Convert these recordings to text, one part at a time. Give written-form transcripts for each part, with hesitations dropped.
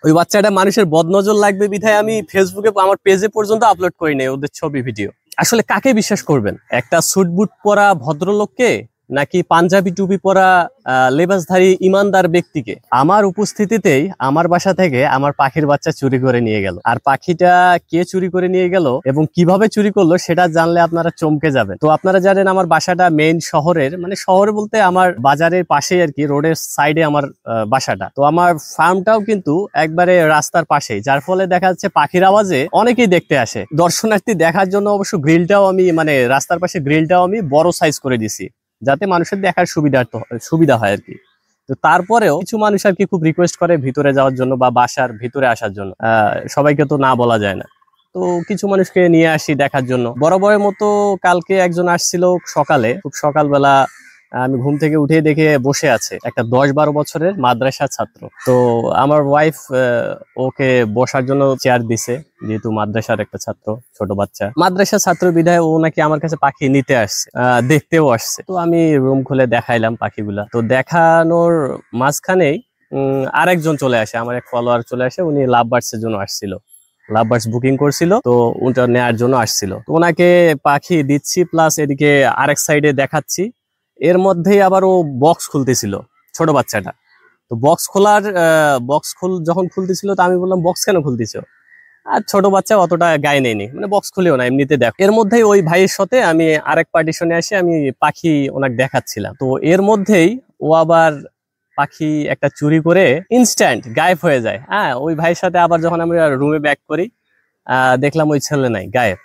ওই বাচ্চাটা মানুষের বদনজর লাগবে বিধায় আমি ফেসবুকে আমার পেজে পর্যন্ত আপলোড করি নাই ওদের ছবি ভিডিও। আসলে কাকে বিশ্বাস করবেন, একটা স্যুট বুট পরা ভদ্রলোককে নাকি পাঞ্জাবি টুপি পরা লেবাসধারী ইমানদার ব্যক্তিকে? আমার উপস্থিতিতেই আমার বাসা থেকে আমার পাখির বাচ্চা চুরি করে নিয়ে গেল। আর পাখিটা কে চুরি করে নিয়ে গেল এবং কিভাবে চুরি করলো সেটা জানলে আপনারা চমকে যাবেন। তো আপনারা জানেন আমার বাসাটা মেইন শহরের, মানে শহরে বলতে আমার বাজারের পাশেই আর কি, রোডের সাইডে আমার বাসাটা। তো আমার ফার্মটাও কিন্তু একবারে রাস্তার পাশেই, যার ফলে দেখা যাচ্ছে পাখির আওয়াজে অনেকেই দেখতে আসে। দর্শনার্থী দেখার জন্য অবশ্য গ্রিলটাও আমি, মানে রাস্তার পাশে গ্রিলটাও আমি বড় সাইজ করে দিছি, যাতে মানুষের দেখার সুবিধা হয় আর কি। তো তারপরেও কিছু মানুষ আর কি খুব রিকোয়েস্ট করে ভিতরে যাওয়ার জন্য বা বাসার ভিতরে আসার জন্য। সবাইকে তো না বলা যায় না, তো কিছু মানুষকে নিয়ে আসি দেখার জন্য। বরাবরের মতো কালকে একজন আসছিল সকালে, খুব সকালবেলা। আমি ঘুম থেকে উঠে দেখে বসে আছে একটা 10-12 বছরের মাদ্রাসা ছাত্র। তো আমার ওয়াইফ ওকে বসার জন্য চেয়ার দিছে, যেহেতু মাদ্রাসার একটা ছাত্র, ছোট বাচ্চা মাদ্রাসা ছাত্র বিধায় ও নাকি আমার কাছে পাখি নিতে আসছে, দেখতেও আসছে। তো আমি রুম খুলে দেখাইলাম পাখিগুলা। তো দেখানোর মাঝখানেই আরেকজন চলে আসে, আমার এক ফলোয়ার চলে আসে। উনি লাভ বার্ডস এর জন্য আসছিল, লাভ বার্ডস বুকিং করছিল, তো ওটা নেয়ার জন্য আসছিল। তো ওনাকে পাখি দিচ্ছি, প্লাস এদিকে আরেক সাইডে দেখাচ্ছি। এর মধ্যেই আবার ও বক্স খুলতেছিল, ছোট বাচ্চাটা। তো বক্স যখন খুলতেছিল, তো আমি বললাম বক্স কেন খুলতেছো? আর ছোট বাচ্চা অতটা গায়ে নেয়নি, মানে বক্স খুলেও না, এমনিতে দেখ। এর মধ্যেই ওই ভাইয়ের সাথে আমি আরেক পার্টিশনে এসে আমি পাখি ওনাকে দেখাচ্ছিলাম। তো এর মধ্যেই ও আবার পাখি একটা চুরি করে ইনস্ট্যান্ট গায়েব হয়ে যায়। হ্যাঁ, ওই ভাইয়ের সাথে আবার যখন আমি রুমে ব্যাক করি, দেখলাম ওই ছেলে নাই, গায়েব।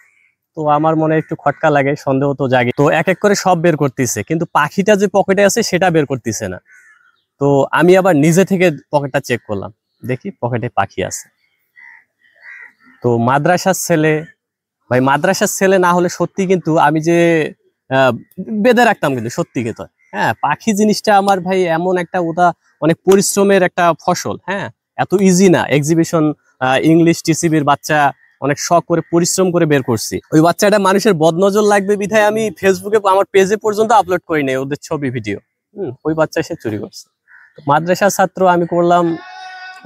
তো আমার মনে একটু খটকা লাগে, সন্দেহ তো জাগে। তো এক এক করে সব বের করতেছে, কিন্তু পাখিটা যে পকেটে আছে সেটা বের করতেছে না। তো আমি আবার নিজে থেকে পকেটটা চেক করলাম, দেখি পকেটে পাখি আছে। তো মাদ্রাসার ছেলে, ভাই মাদ্রাসার ছেলে না হলে সত্যি কিন্তু আমি যে বেঁধে রাখতাম, কিন্তু সত্যি কিন্তু। হ্যাঁ, পাখি জিনিসটা আমার ভাই এমন একটা, ওটা অনেক পরিশ্রমের একটা ফসল। হ্যাঁ, এত ইজি না। এক্সিবিশন ইংলিশ টিসিবির বাচ্চা অনেক শখ করে পরিশ্রম করে বের করছি। ওই বাচ্চাটা মানুষের বদনজর লাগবে বিধায় আমি ফেসবুকে আমার পেজে পর্যন্ত আপলোড করি নাই ওদের ছবি ভিডিও। ওই বাচ্চা এসে চুরি করছে। মাদ্রাসার ছাত্র, আমি করলাম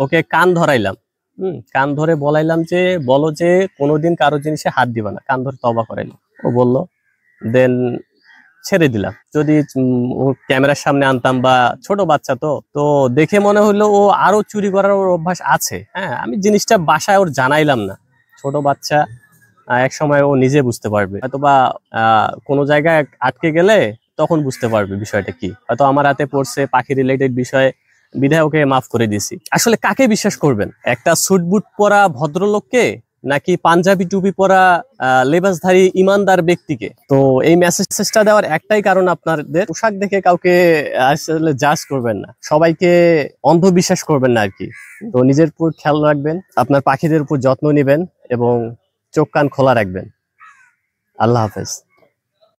ওকে কান ধরাইলাম। কান ধরে বলাইলাম যে বলো যে কোনোদিন কারো জিনিসে হাত দিবা না, কান ধরে তওবা করাইলাম। ও বললো, দেন ছেড়ে দিলাম। যদি ও ক্যামেরার সামনে আনতাম, বা ছোট বাচ্চা তো তো দেখে মনে হলো ও আরো চুরি করার ওর অভ্যাস আছে। হ্যাঁ, আমি জিনিসটা বাসায় ওর জানাইলাম না। ছোট বাচ্চা, এক সময় ও নিজে বুঝতে পারবে, হয়তোবা কোনো জায়গায় আটকে গেলে তখন বুঝতে পারবে বিষয়টা কি। হয়তো আমার হাতে পড়ছে পাখি রিলেটেড বিষয়ে, বিধায় ওকে মাফ করে দিছি। আসলে কাকে বিশ্বাস করবেন, একটা স্যুট বুট পরা ভদ্রলোককে নাকি পাঞ্জাবি টুপি পরা লেবাসধারী ইমানদার ব্যক্তিকে? তো এই মেসেজটা দেওয়ার একটাই কারণ, আপনাদের পোশাক দেখে কাউকে আসলে জাজ করবেন না, সবাইকে অন্ধবিশ্বাস করবেন না আর কি। তো নিজের উপর খেয়াল রাখবেন, আপনার পাখিদের উপর যত্ন নেবেন এবং চোখ কান খোলা রাখবেন। আল্লাহ হাফেজ।